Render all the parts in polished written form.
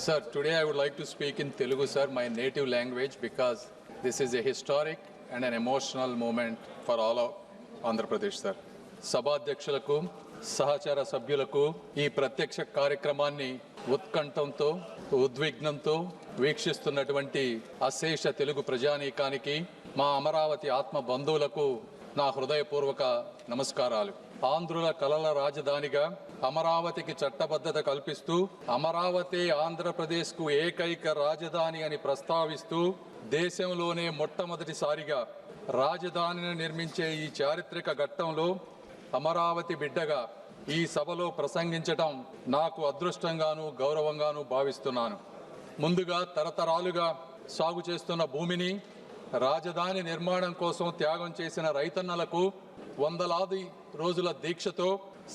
Sir, today I would like to speak in Telugu, sir, my native language, because this is a historic and an emotional moment for all of Andhra Pradesh, sir. సభాధ్యక్షులకు సహచార సభ్యులకు ఈ ప్రత్యక్ష కార్యక్రమాన్ని ఉత్కంఠంతో ఉద్విగ్నంతో వీక్షిస్తున్నటువంటి అశేష తెలుగు ప్రజానీకానికి మా అమరావతి ఆత్మ బంధువులకు నా హృదయపూర్వక నమస్కారాలు. ఆంధ్రుల కలల రాజధానిగా అమరావతికి చట్టబద్ధత కల్పిస్తూ అమరావతి ఆంధ్రప్రదేశ్కు ఏకైక రాజధాని అని ప్రస్తావిస్తూ దేశంలోనే మొట్టమొదటిసారిగా రాజధానిని నిర్మించే ఈ చారిత్రక ఘట్టంలో అమరావతి బిడ్డగా ఈ సభలో ప్రసంగించటం నాకు అదృష్టంగాను గౌరవంగాను భావిస్తున్నాను. ముందుగా తరతరాలుగా సాగు చేస్తున్న భూమిని రాజధాని నిర్మాణం కోసం త్యాగం చేసిన రైతన్నలకు, వందలాది రోజుల దీక్షతో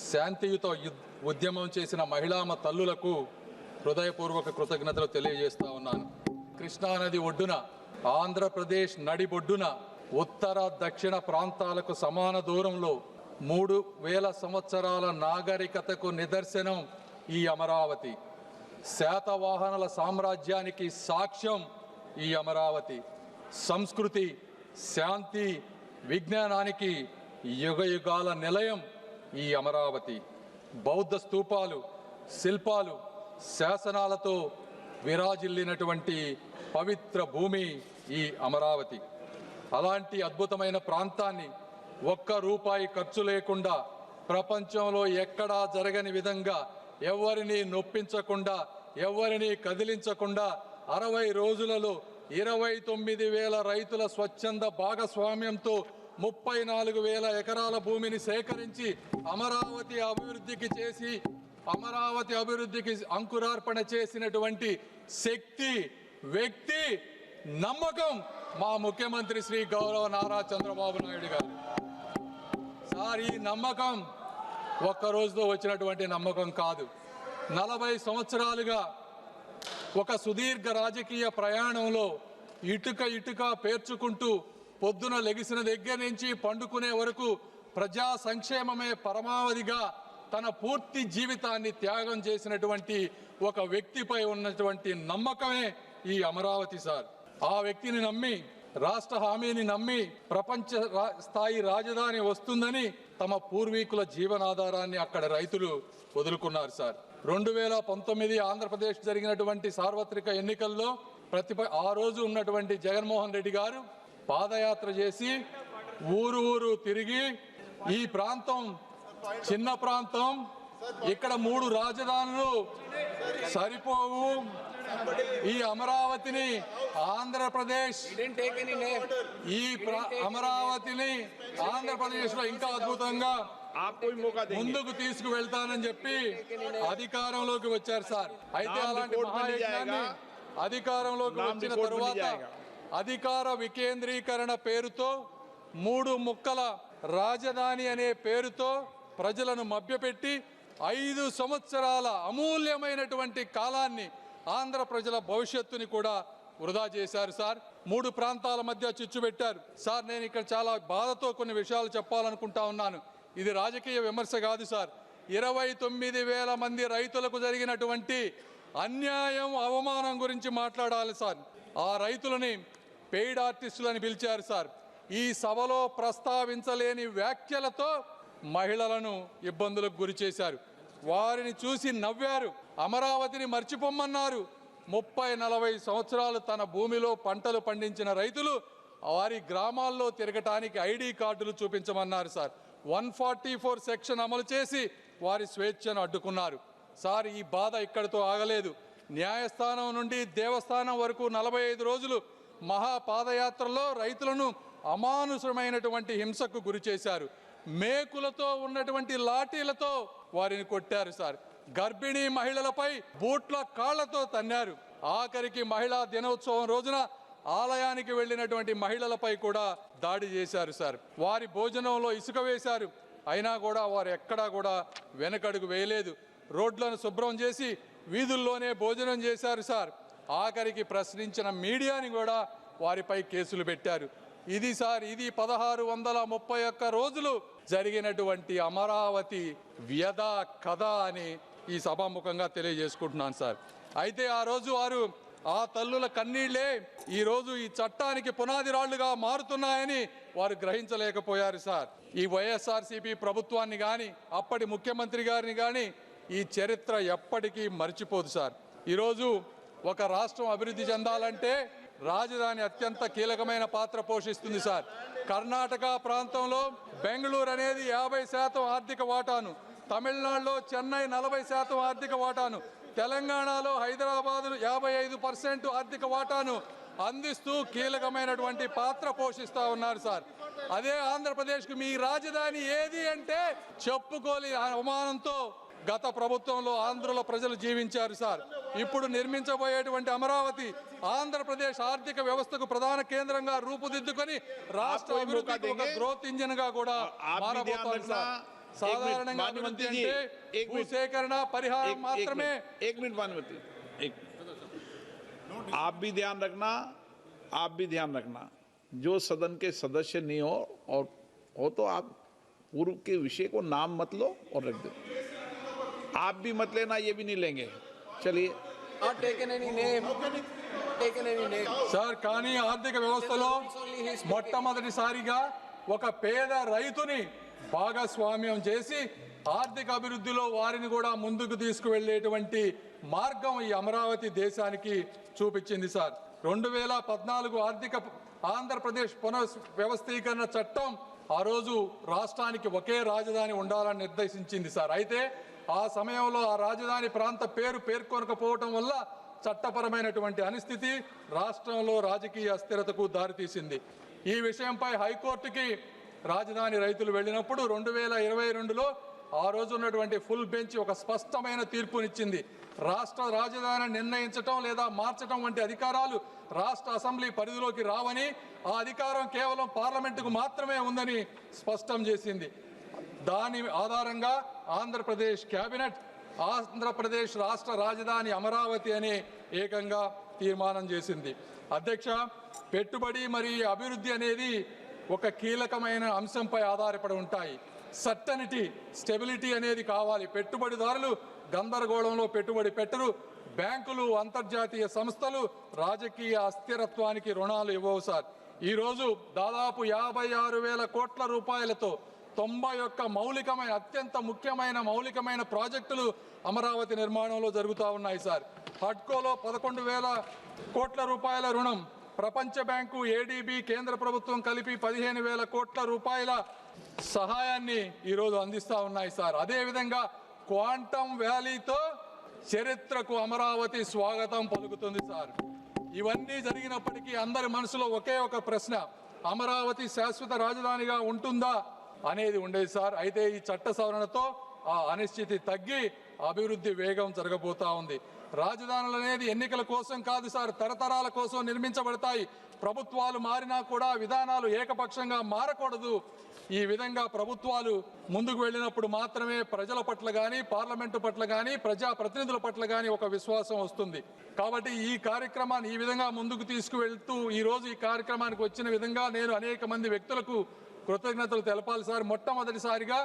శాంతియుత ఉద్యమం చేసిన మహిళామ తల్లులకు హృదయపూర్వక కృతజ్ఞతలు తెలియజేస్తా ఉన్నాను. కృష్ణానది ఒడ్డున, ఆంధ్రప్రదేశ్ నడిబొడ్డున ఉత్తర దక్షిణ ప్రాంతాలకు సమాన దూరంలో 3000 సంవత్సరాల నాగరికతకు నిదర్శనం ఈ అమరావతి. శాతవాహనుల సామ్రాజ్యానికి సాక్ష్యం ఈ అమరావతి. సంస్కృతి, శాంతి, విజ్ఞానానికి యుగయుగాల నిలయం ఈ అమరావతి. బౌద్ధ స్తూపాలు, శిల్పాలు, శాసనాలతో విరాజిల్లినటువంటి పవిత్ర భూమి ఈ అమరావతి. అలాంటి అద్భుతమైన ప్రాంతాన్ని ఒక్క రూపాయి ఖర్చు లేకుండా, ప్రపంచంలో ఎక్కడా జరగని విధంగా, ఎవరిని నొప్పించకుండా, ఎవరిని కదిలించకుండా 60 రోజులలో 29,000 రైతుల స్వచ్ఛంద భాగస్వామ్యంతో 34,000 ఎకరాల భూమిని సేకరించి అమరావతి అభివృద్ధికి అంకురార్పణ చేసినటువంటి శక్తి, వ్యక్తి, నమ్మకం మా ముఖ్యమంత్రి శ్రీ గౌరవ నారా చంద్రబాబు నాయుడు గారు. సార్, ఈ నమ్మకం ఒక్క రోజుతో వచ్చినటువంటి నమ్మకం కాదు. 40 సంవత్సరాలుగా ఒక సుదీర్ఘ రాజకీయ ప్రయాణంలో ఇటుక పేర్చుకుంటూ పొద్దున లెగిసిన దగ్గర నుంచి పండుకునే వరకు ప్రజా సంక్షేమమే పరమావధిగా తన పూర్తి జీవితాన్ని త్యాగం చేసినటువంటి ఒక వ్యక్తిపై ఉన్నటువంటి నమ్మకమే ఈ అమరావతి సార్. ఆ వ్యక్తిని నమ్మి, రాష్ట్ర హామీని నమ్మి ప్రపంచ స్థాయి రాజధాని వస్తుందని తమ పూర్వీకుల జీవనాధారాన్ని అక్కడ రైతులు వదులుకున్నారు సార్. 2019 ఆంధ్రప్రదేశ్ జరిగినటువంటి సార్వత్రిక ఎన్నికల్లో ఆ రోజు ఉన్నటువంటి జగన్మోహన్ రెడ్డి గారు పాదయాత్ర చేసి ఊరు తిరిగి ఈ ప్రాంతం చిన్న ప్రాంతం, ఇక్కడ 3 రాజధానులు సరిపోవు, ఈ అమరావతిని ఆంధ్రప్రదేశ్ లో ఇంకా అద్భుతంగా ముందుకు తీసుకువెళ్తానని చెప్పి అధికారంలోకి వచ్చారు సార్. అయితే అలాంటి మహాయజ్ఞాన్ని అధికారంలోకి వచ్చిన తరువాత అధికార వికేంద్రీకరణ పేరుతో 3 ముక్కల రాజధాని అనే పేరుతో ప్రజలను మభ్యపెట్టి 5 సంవత్సరాల అమూల్యమైనటువంటి కాలాన్ని, ఆంధ్ర ప్రజల భవిష్యత్తుని కూడా వృధా చేశారు సార్. 3 ప్రాంతాల మధ్య చిచ్చు పెట్టారు సార్. నేను ఇక్కడ చాలా బాధతో కొన్ని విషయాలు చెప్పాలనుకుంటా ఉన్నాను. ఇది రాజకీయ విమర్శ కాదు సార్. 29,000 మంది రైతులకు జరిగినటువంటి అన్యాయం, అవమానం గురించి మాట్లాడాలి సార్. ఆ రైతులని పెయిడ్ ఆర్టిస్టులని పిలిచారు సార్. ఈ సభలో ప్రస్తావించలేని వ్యాఖ్యలతో మహిళలను ఇబ్బందులకు గురి చేశారు. వారిని చూసి నవ్వారు. అమరావతిని మర్చిపోమ్మన్నారు. 30-40 సంవత్సరాలు తన భూమిలో పంటలు పండించిన రైతులు వారి గ్రామాల్లో తిరగటానికి ఐడి కార్డులు చూపించమన్నారు సార్. 144 సెక్షన్ అమలు చేసి వారి స్వేచ్ఛను అడ్డుకున్నారు సార్. ఈ బాధ ఇక్కడితో ఆగలేదు. న్యాయస్థానం నుండి దేవస్థానం వరకు 45 రోజులు మహాపాదయాత్రలో రైతులను అమానుషమైనటువంటి హింసకు గురి చేశారు. మేకులతో ఉన్నటువంటి లాఠీలతో వారిని కొట్టారు సార్. గర్భిణీ మహిళలపై బూట్ల కాళ్లతో తన్నారు. ఆఖరికి మహిళా దినోత్సవం రోజున ఆలయానికి వెళ్ళినటువంటి మహిళలపై కూడా దాడి చేశారు సార్. వారి భోజనంలో ఇసుక వేశారు. అయినా కూడా వారు ఎక్కడా కూడా వెనకడుగు వేయలేదు. రోడ్లను శుభ్రం చేసి వీధుల్లోనే భోజనం చేశారు సార్. ఆఖరికి ప్రశ్నించిన మీడియాని కూడా వారిపై కేసులు పెట్టారు. ఇది 1631 రోజులు జరిగినటువంటి అమరావతి వ్యధ కథ అని ఈ సభాముఖంగా తెలియజేసుకుంటున్నాను సార్. అయితే ఆ రోజు వారు ఆ తల్లుల కన్నీళ్లే ఈ రోజు ఈ చట్టానికి పునాది రాళ్లుగా మారుతున్నాయని వారు గ్రహించలేకపోయారు సార్. ఈ వైఎస్ఆర్సీపీ ప్రభుత్వాన్ని కానీ అప్పటి ముఖ్యమంత్రి గారిని కానీ ఈ చరిత్ర ఎప్పటికీ మర్చిపోదు సార్. ఈరోజు ఒక రాష్ట్రం అభివృద్ధి చెందాలంటే రాజధాని అత్యంత కీలకమైన పాత్ర పోషిస్తుంది సార్. కర్ణాటక ప్రాంతంలో బెంగళూరు అనేది 50% ఆర్థిక వాటాను, తమిళనాడులో చెన్నై 40% ఆర్థిక వాటాను, తెలంగాణలో హైదరాబాద్ 55% ఆర్థిక వాటాను అందిస్తూ కీలకమైనటువంటి పాత్ర పోషిస్తూ ఉన్నారు సార్. అదే ఆంధ్రప్రదేశ్కు మీ రాజధాని ఏది అంటే చెప్పుకోలేని అవమానంతో గత ప్రభుత్వంలో ఆంధ్రుల ప్రజలు జీవించారు సార్. ఇప్పుడు నిర్మించబోయేటువంటి అమరావతి ఆంధ్రప్రదేశ్ ఆర్థిక వ్యవస్థకు ప్రధాన కేంద్రంగా రూపుదిద్దుకొని రాష్ట్ర అభివృద్ధికి ఒక గ్రోత్ ఇంజిన్ గా కూడా మారబోతోంది సార్. సాధారణంగా అభివృద్ధి అంటే భూసేకరణ పరిహారం మాత్రమే. एक मिनट भानुमति, आप भी ध्यान रखना, जो सदन के सदस्य नहीं हो तो आप पूर्व के विषय को नाम मत लो और रख दो. आप भी मत लेना, ये भी नहीं लेंगे. चलिए. సార్, కానీ ఆర్థిక వ్యవస్థలో మొట్టమొదటిసారిగా ఒక పేద రైతుని భాగస్వామ్యం చేసి ఆర్థిక అభివృద్ధిలో వారిని కూడా ముందుకు తీసుకువెళ్లేటువంటి మార్గం ఈ అమరావతి దేశానికి చూపించింది సార్. 2014 ఆర్థిక ఆంధ్రప్రదేశ్ పునర్వ్యవస్థీకరణ చట్టం ఆ రోజు రాష్ట్రానికి ఒకే రాజధాని ఉండాలని నిర్దేశించింది సార్. అయితే ఆ సమయంలో ఆ రాజధాని ప్రాంత పేర్కొనకపోవటం వల్ల చట్టపరమైనటువంటి అనిస్థితి రాష్ట్రంలో రాజకీయ అస్థిరతకు దారితీసింది. ఈ విషయంపై హైకోర్టుకి రాజధాని రైతులు వెళ్ళినప్పుడు 2022లో ఆ రోజు ఉన్నటువంటి ఫుల్ బెంచ్ ఒక స్పష్టమైన తీర్పునిచ్చింది. రాష్ట్ర రాజధాని నిర్ణయించటం లేదా మార్చటం వంటి అధికారాలు రాష్ట్ర అసెంబ్లీ పరిధిలోకి రావని, ఆ అధికారం కేవలం పార్లమెంటుకు మాత్రమే ఉందని స్పష్టం చేసింది. దాని ఆధారంగా ఆంధ్రప్రదేశ్ కేబినెట్ ఆంధ్రప్రదేశ్ రాష్ట్ర రాజధాని అమరావతి అనే ఏకంగా తీర్మానం చేసింది. అధ్యక్ష, పెట్టుబడి మరియు అభివృద్ధి అనేది ఒక కీలకమైన అంశంపై ఆధారపడి ఉంటాయి. సర్టనిటీ, స్టెబిలిటీ అనేది కావాలి. పెట్టుబడిదారులు గందరగోళంలో పెట్టుబడి పెట్టరు. బ్యాంకులు, అంతర్జాతీయ సంస్థలు రాజకీయ అస్థిరత్వానికి రుణాలు ఇవ్వవు సార్. ఈరోజు దాదాపు 56,000 కోట్ల రూపాయలతో 91 అత్యంత ముఖ్యమైన మౌలికమైన ప్రాజెక్టులు అమరావతి నిర్మాణంలో జరుగుతూ ఉన్నాయి సార్. హడ్కోలో 11,000 కోట్ల రూపాయల రుణం, ప్రపంచ బ్యాంకు, ఏడీబీ, కేంద్ర ప్రభుత్వం కలిపి 15,000 కోట్ల రూపాయల సహాయాన్ని ఈరోజు అందిస్తూ ఉన్నాయి సార్. అదేవిధంగా క్వాంటమ్ వ్యాలీతో చరిత్రకు అమరావతి స్వాగతం పలుకుతుంది సార్. ఇవన్నీ జరిగినప్పటికీ అందరి మనసులో ఒకే ఒక ప్రశ్న, అమరావతి శాశ్వత రాజధానిగా ఉంటుందా అనేది ఉండేది సార్. అయితే ఈ చట్ట సవరణతో ఆ అనిశ్చితి తగ్గి అభివృద్ధి వేగం జరగబోతా ఉంది. రాజధానులు అనేది ఎన్నికల కోసం కాదు సార్, తరతరాల కోసం నిర్మించబడతాయి. ప్రభుత్వాలు మారినా కూడా విధానాలు ఏకపక్షంగా మారకూడదు. ఈ విధంగా ప్రభుత్వాలు ముందుకు వెళ్ళినప్పుడు మాత్రమే ప్రజల పట్ల కానీ, పార్లమెంటు పట్ల కానీ, ప్రజాప్రతినిధుల పట్ల కానీ ఒక విశ్వాసం వస్తుంది. కాబట్టి ఈ కార్యక్రమాన్ని ఈ విధంగా ముందుకు తీసుకువెళ్తూ ఈరోజు ఈ కార్యక్రమానికి వచ్చిన విధంగా నేను అనేక మంది వ్యక్తులకు కృతజ్ఞతలు తెలపాలి సార్. మొట్టమొదటిసారిగా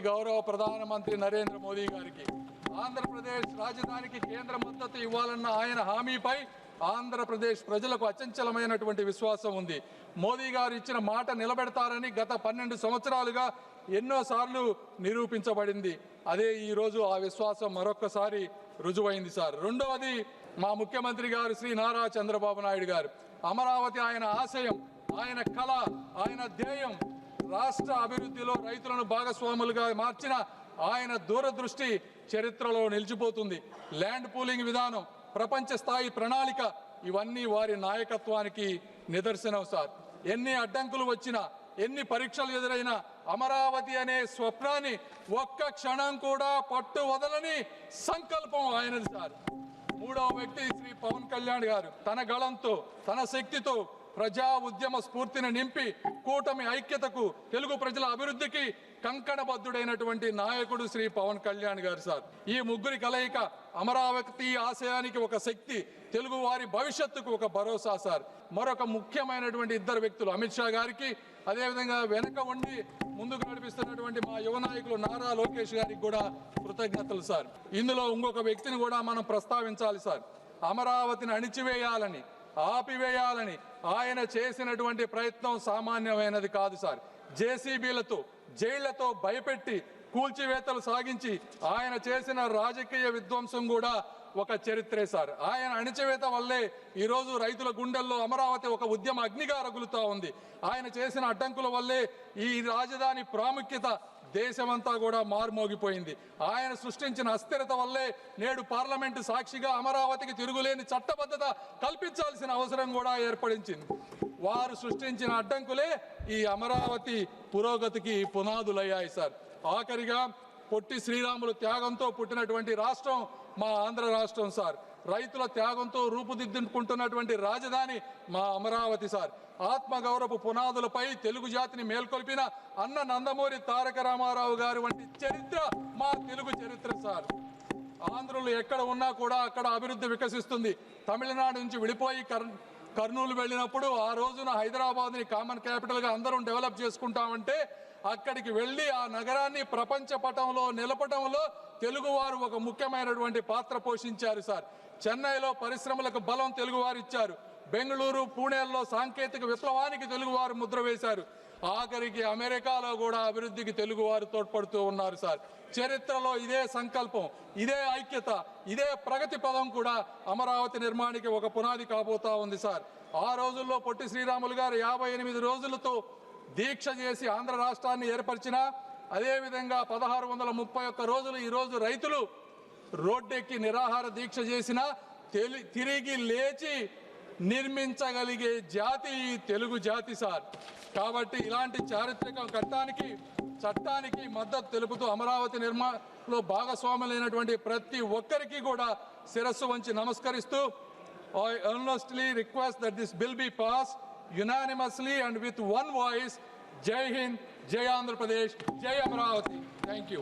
గౌరవ ప్రధానమంత్రి నరేంద్ర మోదీ గారికి ఆంధ్రప్రదేశ్ రాజధానికి కేంద్ర మద్దతు ఇవ్వాలన్న ఆయన హామీపై ఆంధ్రప్రదేశ్ ప్రజలకు అచంచలమైనటువంటి విశ్వాసం ఉంది. మోదీ గారు ఇచ్చిన మాట నిలబెడతారని గత 12 సంవత్సరాలుగా ఎన్నోసార్లు నిరూపించబడింది. అదే ఈరోజు ఆ విశ్వాసం మరొక్కసారి రుజువైంది సార్. రెండవది, మా ముఖ్యమంత్రి గారు శ్రీ నారా చంద్రబాబు నాయుడు గారు అమరావతి ఆయన ఆశయం, ఆయన కళ, ఆయన ధ్యేయం. రాష్ట్ర అభివృద్ధిలో రైతులను భాగస్వాములుగా మార్చిన ఆయన దూరదృష్టి చరిత్రలో నిలిచిపోతుంది. ల్యాండ్ పూలింగ్ విధానం, ప్రపంచ స్థాయి ప్రణాళిక, ఇవన్నీ వారి నాయకత్వానికి నిదర్శనం సార్. ఎన్ని అడ్డంకులు వచ్చినా, ఎన్ని పరీక్షలు ఎదురైనా అమరావతి అనే స్వప్నాన్ని ఒక్క క్షణం కూడా పట్టు వదలని సంకల్పం ఆయనది సార్. మూడవ వ్యక్తి శ్రీ పవన్ కళ్యాణ్ గారు తన గళంతో, తన శక్తితో ప్రజా ఉద్యమ స్ఫూర్తిని నింపి కూటమి ఐక్యతకు, తెలుగు ప్రజల అభివృద్ధికి కంకణబద్ధుడైనటువంటి నాయకుడు శ్రీ పవన్ కళ్యాణ్ గారు సార్. ఈ ముగ్గురి కలయిక అమరావతి ఆశయానికి ఒక శక్తి, తెలుగు వారి భవిష్యత్తుకు ఒక భరోసా సార్. మరొక ముఖ్యమైనటువంటి ఇద్దరు వ్యక్తులు అమిత్ షా గారికి, అదేవిధంగా వెనక ఉండి ముందుకు నడిపిస్తున్నటువంటి మా యువ నాయకులు నారా లోకేష్ గారికి కూడా కృతజ్ఞతలు సార్. ఇందులో ఇంకొక వ్యక్తిని కూడా మనం ప్రస్తావించాలి సార్. అమరావతిని అణిచివేయాలని, ఆపివేయాలని ఆయన చేసినటువంటి ప్రయత్నం సామాన్యమైనది కాదు సార్. జేసీబీలతో, జైళ్లతో భయపెట్టి కూల్చివేతలు సాగించి ఆయన చేసిన రాజకీయ విధ్వంసం కూడా ఒక చరిత్రే సార్. ఆయన అణిచివేత వల్లే ఈరోజు రైతుల గుండెల్లో అమరావతి ఒక ఉద్యమ అగ్నిగా రగులుతా ఉంది. ఆయన చేసిన అడ్డంకుల వల్లే ఈ రాజధాని ప్రాముఖ్యత దేశమంతా కూడా మారుమోగిపోయింది. ఆయన సృష్టించిన అస్థిరత వల్లే నేడు పార్లమెంటు సాక్షిగా అమరావతికి తిరుగులేని చట్టబద్ధత కల్పించాల్సిన అవసరం కూడా ఏర్పడించింది. వారు సృష్టించిన అడ్డంకులే ఈ అమరావతి పురోగతికి పునాదులయ్యాయి సార్. ఆఖరిగా పొట్టి శ్రీరాములు త్యాగంతో పుట్టినటువంటి రాష్ట్రం మా ఆంధ్ర రాష్ట్రం సార్. రైతుల త్యాగంతో రూపుదిద్దుకుంటున్నటువంటి రాజధాని మా అమరావతి సార్. ఆత్మగౌరవపు పునాదులపై తెలుగు జాతిని మేల్కొల్పిన అన్న నందమూరి తారక రామారావు గారు వంటి చరిత్ర మా తెలుగు చరిత్ర సార్. ఆంధ్రులు ఎక్కడ ఉన్నా కూడా అక్కడ అభివృద్ధి వికసిస్తుంది. తమిళనాడు నుంచి విడిపోయి కర్నూలు వెళ్ళినప్పుడు ఆ రోజున హైదరాబాద్ని కామన్ క్యాపిటల్గా అందరం డెవలప్ చేసుకుంటామంటే అక్కడికి వెళ్ళి ఆ నగరాన్ని ప్రపంచ పటంలో నిలపడంలో తెలుగువారు ఒక ముఖ్యమైనటువంటి పాత్ర పోషించారు సార్. చెన్నైలో పరిశ్రమలకు బలం తెలుగువారు ఇచ్చారు. బెంగళూరు, పూణేల్లో సాంకేతిక విప్లవానికి తెలుగువారు ముద్ర వేశారు. ఆఖరికి అమెరికాలో కూడా అభివృద్ధికి తెలుగువారు తోడ్పడుతూ ఉన్నారు సార్. చరిత్రలో ఇదే సంకల్పం, ఇదే ఐక్యత, ఇదే ప్రగతి పదం కూడా అమరావతి నిర్మాణానికి ఒక పునాది కాబోతా ఉంది సార్. ఆ రోజుల్లో పొట్టి శ్రీరాములు గారు 58 రోజులతో దీక్ష చేసి ఆంధ్ర రాష్ట్రాన్ని ఏర్పరిచిన, అదేవిధంగా 1631 రోజులు ఈరోజు రైతులు రోడ్డెక్కి నిరాహార దీక్ష చేసిన తిరిగి లేచి నిర్మించగలిగే జాతి తెలుగు జాతి సార్. కాబట్టి ఇలాంటి చారిత్రక ఘట్టానికి, చట్టానికి మద్దతు తెలుపుతూ అమరావతి నిర్మాణంలో భాగస్వాములైనటువంటి ప్రతి ఒక్కరికి కూడా శిరస్సు వంచి నమస్కరిస్తూ I earnestly request that this bill be passed unanimously and with one voice. Jai Hind, Jai Andhra Pradesh, Jai Amaravati. Thank you.